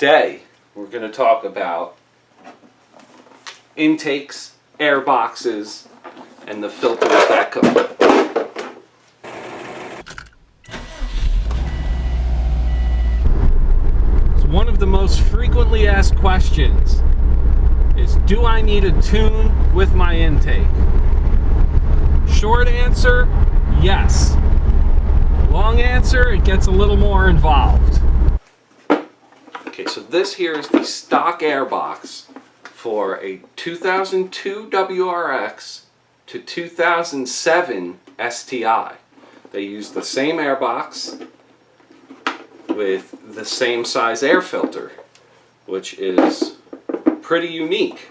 Today we're going to talk about intakes, air boxes, and the filters that come. So one of the most frequently asked questions is, do I need a tune with my intake? Short answer, yes. Long answer, it gets a little more involved. Okay, so this here is the stock airbox for a 2002 WRX to 2007 STI. They use the same airbox with the same size air filter, which is pretty unique.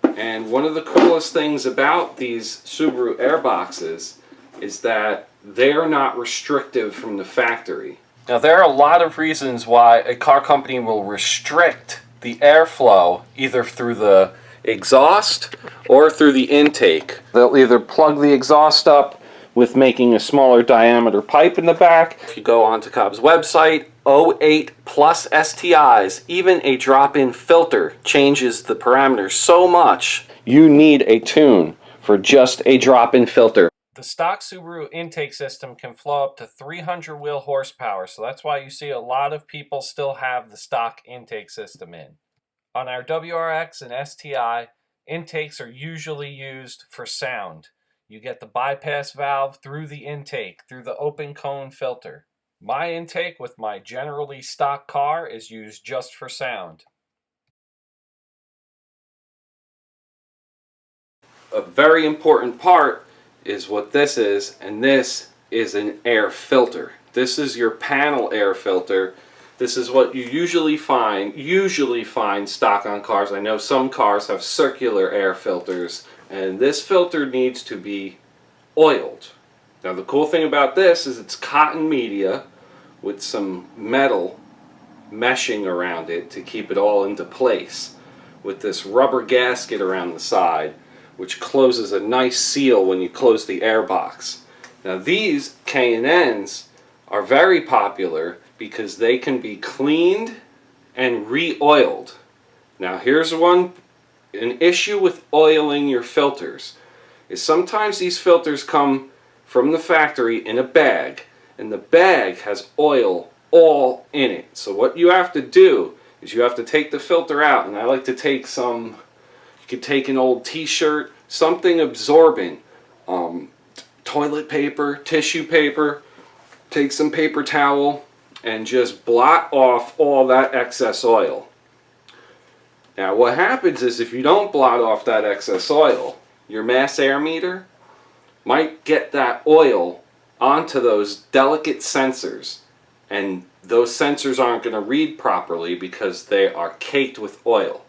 And one of the coolest things about these Subaru airboxes is that they're not restrictive from the factory. Now, there are a lot of reasons why a car company will restrict the airflow either through the exhaust or through the intake. They'll either plug the exhaust up with making a smaller diameter pipe in the back. If you go onto Cobb's website, 08 plus STIs, even a drop-in filter changes the parameters so much. You need a tune for just a drop-in filter. The stock Subaru intake system can flow up to 300 wheel horsepower, so that's why you see a lot of people still have the stock intake system in. On our WRX and STI, intakes are usually used for sound. You get the bypass valve through the intake, through the open cone filter. My intake with my generally stock car is used just for sound. A very important part is what this is, and this is an air filter. This is your panel air filter. This is what you usually find stock on cars. I know some cars have circular air filters, and this filter needs to be oiled. Now, the cool thing about this is it's cotton media with some metal meshing around it to keep it all into place, with this rubber gasket around the side, which closes a nice seal when you close the airbox. Now, these K&Ns are very popular because they can be cleaned and re-oiled. Now, here's an issue with oiling your filters, is sometimes these filters come from the factory in a bag, and the bag has oil all in it. So what you have to do is you have to take the filter out, and I like to take some, you could take an old t-shirt, something absorbent, toilet paper, tissue paper, take some paper towel, and just blot off all that excess oil. Now, what happens is if you don't blot off that excess oil, your mass air meter might get that oil onto those delicate sensors, and those sensors aren't going to read properly because they are caked with oil.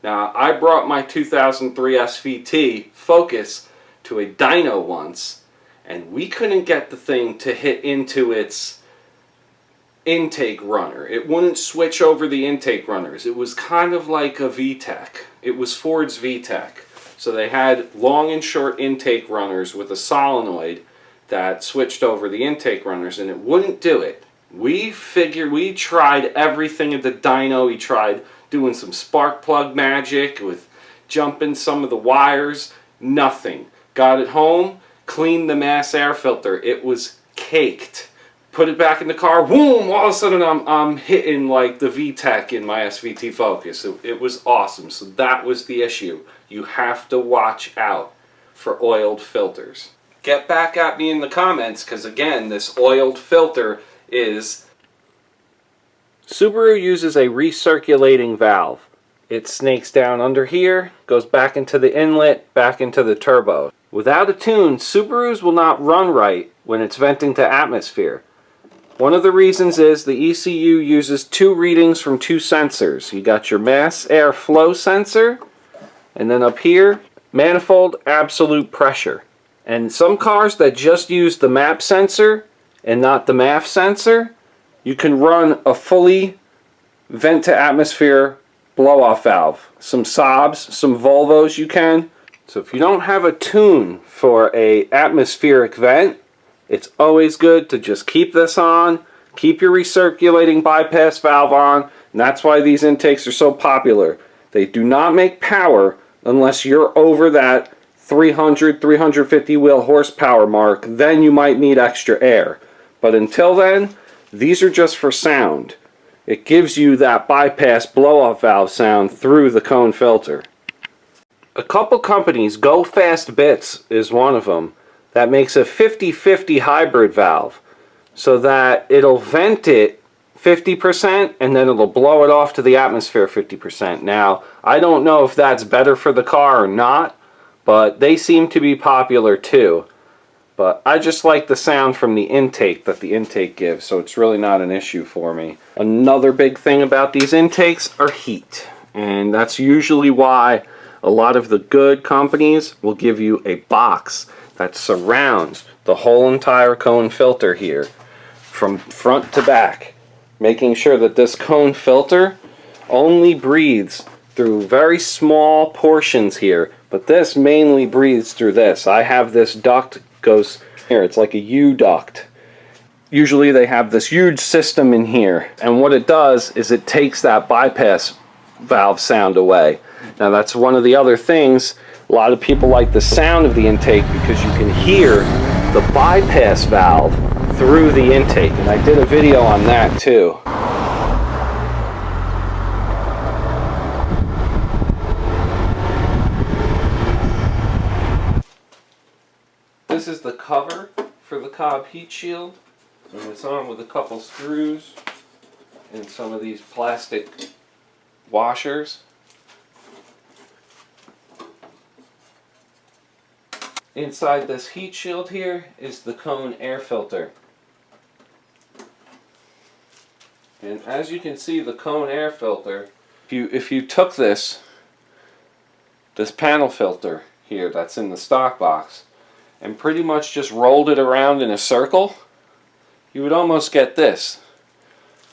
Now, I brought my 2003 SVT Focus to a dyno once, and we couldn't get the thing to hit into its intake runner. It wouldn't switch over the intake runners. It was kind of like a VTEC. It was Ford's VTEC. So they had long and short intake runners with a solenoid that switched over the intake runners, and it wouldn't do it. We tried everything at the dyno. We tried doing some spark plug magic with jumping some of the wires. Nothing. Got it home, cleaned the mass air filter. It was caked. Put it back in the car, boom, all of a sudden I'm hitting like the VTEC in my SVT Focus. It was awesome. So that was the issue. You have to watch out for oiled filters. Get back at me in the comments, because again, this oiled filter is... Subaru uses a recirculating valve. It snakes down under here, goes back into the inlet, back into the turbo. Without a tune, Subarus will not run right when it's venting to atmosphere. One of the reasons is the ECU uses two readings from two sensors. You got your mass air flow sensor, and then up here, manifold absolute pressure. And some cars that just use the MAP sensor and not the MAF sensor, you can run a fully vent to atmosphere blow-off valve. Some Saabs, some Volvos you can. So if you don't have a tune for a atmospheric vent, it's always good to just keep this on, keep your recirculating bypass valve on, And that's why these intakes are so popular. They do not make power unless you're over that 300, 350 wheel horsepower mark. Then you might need extra air. But until then, these are just for sound. It gives you that bypass blow-off valve sound through the cone filter. A couple companies, Go Fast Bits is one of them, that makes a 50-50 hybrid valve, so that it'll vent it 50% and then it'll blow it off to the atmosphere 50%. Now, I don't know if that's better for the car or not, but they seem to be popular too. But I just like the sound from the intake that the intake gives, so it's really not an issue for me. Another big thing about these intakes are heat. And that's usually why a lot of the good companies will give you a box that surrounds the whole entire cone filter here, from front to back, making sure that this cone filter only breathes through very small portions here, but this mainly breathes through this. I have this duct goes here, it's like a U duct. Usually they have this huge system in here, and what it does is it takes that bypass valve sound away. Now that's one of the other things, a lot of people like the sound of the intake because you can hear the bypass valve through the intake, and I did a video on that too. This is the cover for the Cobb heat shield, and it's on with a couple screws and some of these plastic washers. Inside this heat shield here is the cone air filter. And as you can see, the cone air filter, if you took this panel filter here that's in the stock box and pretty much just rolled it around in a circle, you would almost get this.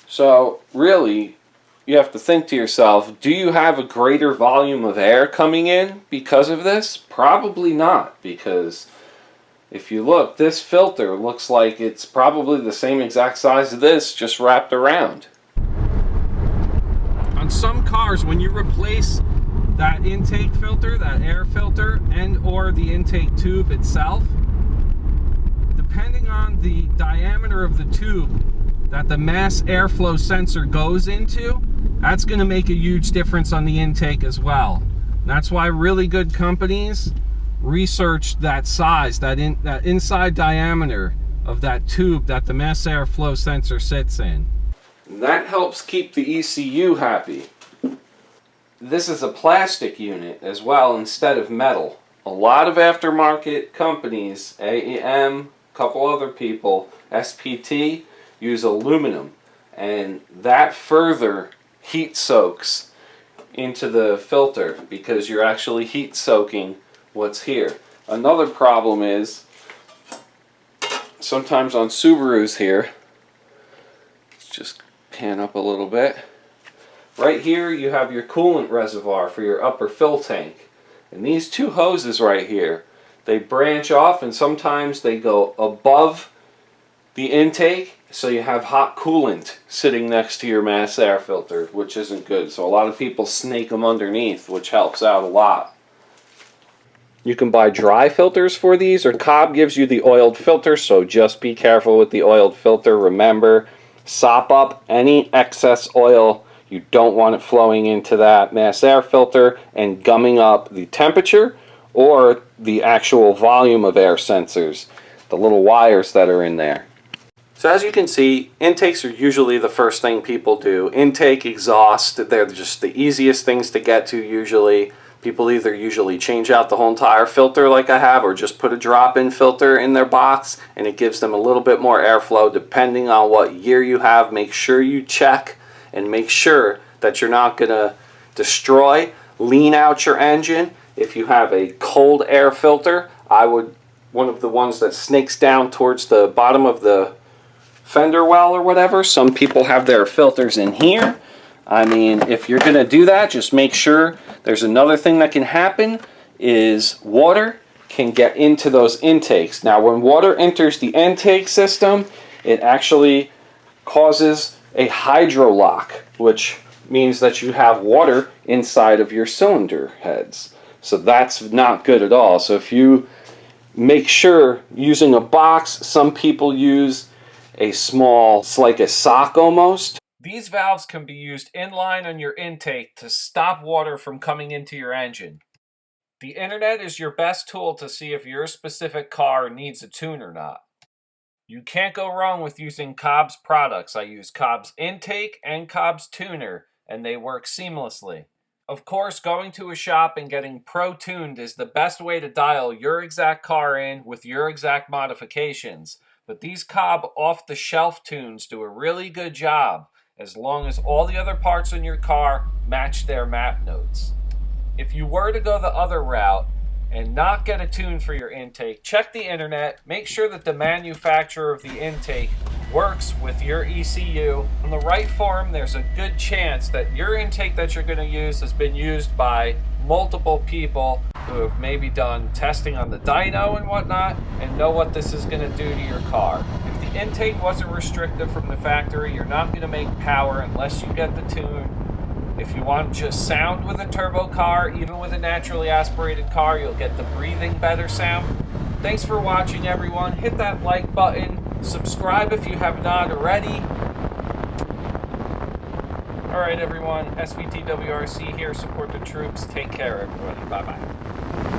So really, you have to think to yourself, do you have a greater volume of air coming in because of this? Probably not, because if you look, this filter looks like it's probably the same exact size as this, just wrapped around. On some cars, when you replace that intake filter, that air filter, and or the intake tube itself, depending on the diameter of the tube that the mass airflow sensor goes into, that's going to make a huge difference on the intake as well. And that's why really good companies research that size, that inside diameter of that tube that the mass airflow sensor sits in. And that helps keep the ECU happy. This is a plastic unit as well instead of metal. A lot of aftermarket companies, AEM, a couple other people, SPT, use aluminum, and that further heat soaks into the filter because you're actually heat soaking what's here. Another problem is sometimes on Subarus here, let's just pan up a little bit. Right here you have your coolant reservoir for your upper fill tank, and these two hoses right here, they branch off and sometimes they go above the intake, so you have hot coolant sitting next to your mass air filter, which isn't good. So a lot of people snake them underneath, which helps out a lot. You can buy dry filters for these, or Cobb gives you the oiled filter, so just be careful with the oiled filter. Remember, sop up any excess oil. You don't want it flowing into that mass air filter and gumming up the temperature or the actual volume of air sensors, the little wires that are in there. So as you can see, intakes are usually the first thing people do. Intake, exhaust, they're just the easiest things to get to usually. People either usually change out the whole entire filter like I have, or just put a drop-in filter in their box, and it gives them a little bit more airflow depending on what year you have. Make sure you check and make sure that you're not going to destroy, lean out your engine. If you have a cold air filter, one of the ones that snakes down towards the bottom of the fender well or whatever. Some people have their filters in here. I mean, if you're going to do that, just make sure. There's another thing that can happen is water can get into those intakes. Now, when water enters the intake system, it actually causes a hydrolock, which means that you have water inside of your cylinder heads. So that's not good at all. So if you make sure using a box, some people use a small, it's like a sock almost. These valves can be used inline on your intake to stop water from coming into your engine. The internet is your best tool to see if your specific car needs a tune or not. You can't go wrong with using Cobb's products. I use Cobb's intake and Cobb's tuner, and they work seamlessly. Of course, going to a shop and getting pro-tuned is the best way to dial your exact car in with your exact modifications. But these Cobb off-the-shelf tunes do a really good job, as long as all the other parts in your car match their map notes. If you were to go the other route and not get a tune for your intake, check the internet, make sure that the manufacturer of the intake works with your ECU. On the right forum, there's a good chance that your intake that you're going to use has been used by multiple people who have maybe done testing on the dyno and whatnot and know what this is going to do to your car. If the intake wasn't restricted from the factory, you're not going to make power unless you get the tune. If you want just sound with a turbo car, even with a naturally aspirated car, you'll get the breathing better sound. Thanks for watching, everyone. Hit that like button. Subscribe if you have not already. Alright, everyone. SVTWRC here. Support the troops. Take care, everybody. Bye-bye.